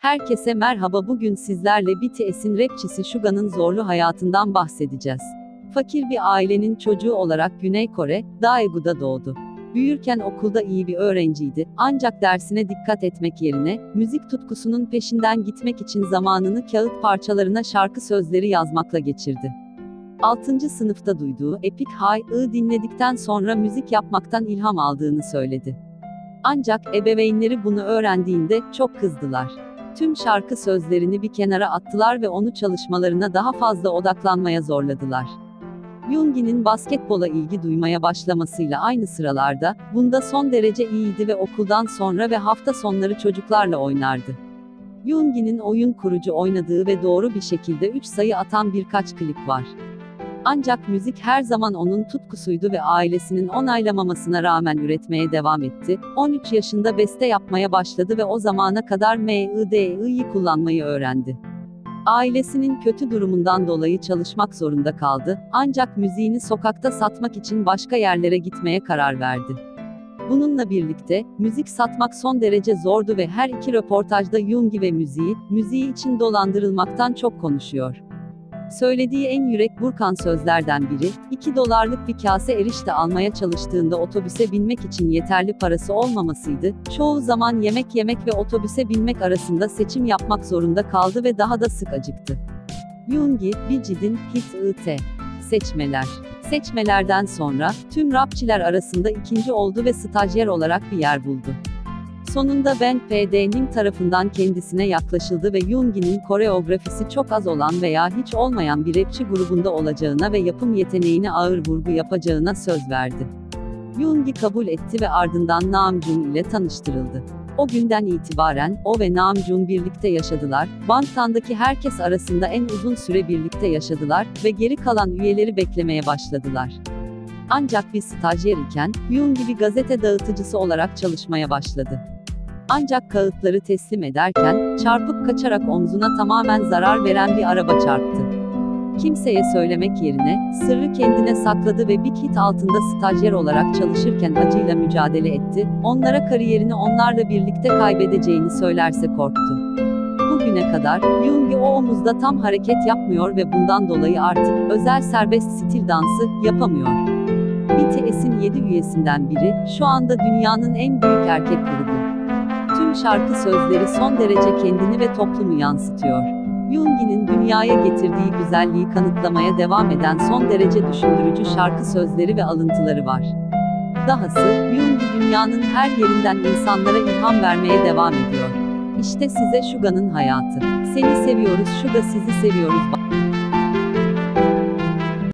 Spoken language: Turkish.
Herkese merhaba, bugün sizlerle BTS'in rapçisi Suga'nın zorlu hayatından bahsedeceğiz. Fakir bir ailenin çocuğu olarak Güney Kore, Daegu'da doğdu. Büyürken okulda iyi bir öğrenciydi, ancak dersine dikkat etmek yerine, müzik tutkusunun peşinden gitmek için zamanını kağıt parçalarına şarkı sözleri yazmakla geçirdi. 6. sınıfta duyduğu Epic High'ı dinledikten sonra müzik yapmaktan ilham aldığını söyledi. Ancak ebeveynleri bunu öğrendiğinde çok kızdılar. Tüm şarkı sözlerini bir kenara attılar ve onu çalışmalarına daha fazla odaklanmaya zorladılar. Yoongi'nin basketbola ilgi duymaya başlamasıyla aynı sıralarda, bunda son derece iyiydi ve okuldan sonra ve hafta sonları çocuklarla oynardı. Yoongi'nin oyun kurucu oynadığı ve doğru bir şekilde 3 sayı atan birkaç klip var. Ancak müzik her zaman onun tutkusuydu ve ailesinin onaylamamasına rağmen üretmeye devam etti. 13 yaşında beste yapmaya başladı ve o zamana kadar MIDI'yi kullanmayı öğrendi. Ailesinin kötü durumundan dolayı çalışmak zorunda kaldı, ancak müziğini sokakta satmak için başka yerlere gitmeye karar verdi. Bununla birlikte, müzik satmak son derece zordu ve her iki röportajda Yoongi ve müziği için dolandırılmaktan çok konuşuyor. Söylediği en yürek burkan sözlerden biri, $2'lık bir kase erişte almaya çalıştığında otobüse binmek için yeterli parası olmamasıydı, çoğu zaman yemek yemek ve otobüse binmek arasında seçim yapmak zorunda kaldı ve daha da sık acıktı. Yoongi, Bigid'in Hit Seçmeler. Seçmelerden sonra, tüm rapçiler arasında ikinci oldu ve stajyer olarak bir yer buldu. Sonunda Bang PD'nin tarafından kendisine yaklaşıldı ve Yoongi'nin koreografisi çok az olan veya hiç olmayan bir rapçi grubunda olacağına ve yapım yeteneğine ağır vurgu yapacağına söz verdi. Yoongi kabul etti ve ardından Namjoon ile tanıştırıldı. O günden itibaren, o ve Namjoon birlikte yaşadılar, Bangtan'daki herkes arasında en uzun süre birlikte yaşadılar ve geri kalan üyeleri beklemeye başladılar. Ancak bir stajyer iken, Yoongi bir gazete dağıtıcısı olarak çalışmaya başladı. Ancak kağıtları teslim ederken, çarpıp kaçarak omzuna tamamen zarar veren bir araba çarptı. Kimseye söylemek yerine, sırrı kendine sakladı ve Big Hit altında stajyer olarak çalışırken acıyla mücadele etti, onlara kariyerini onlarla birlikte kaybedeceğini söylerse korktu. Bugüne kadar, Yoongi o omuzda tam hareket yapmıyor ve bundan dolayı artık, özel serbest stil dansı, yapamıyor. BTS'in 7 üyesinden biri, şu anda dünyanın en büyük erkek grubu. Tüm şarkı sözleri son derece kendini ve toplumu yansıtıyor. Yoongi'nin dünyaya getirdiği güzelliği kanıtlamaya devam eden son derece düşündürücü şarkı sözleri ve alıntıları var. Dahası, Yoongi dünyanın her yerinden insanlara ilham vermeye devam ediyor. İşte size Suga'nın hayatı. Seni seviyoruz Suga, sizi seviyoruz.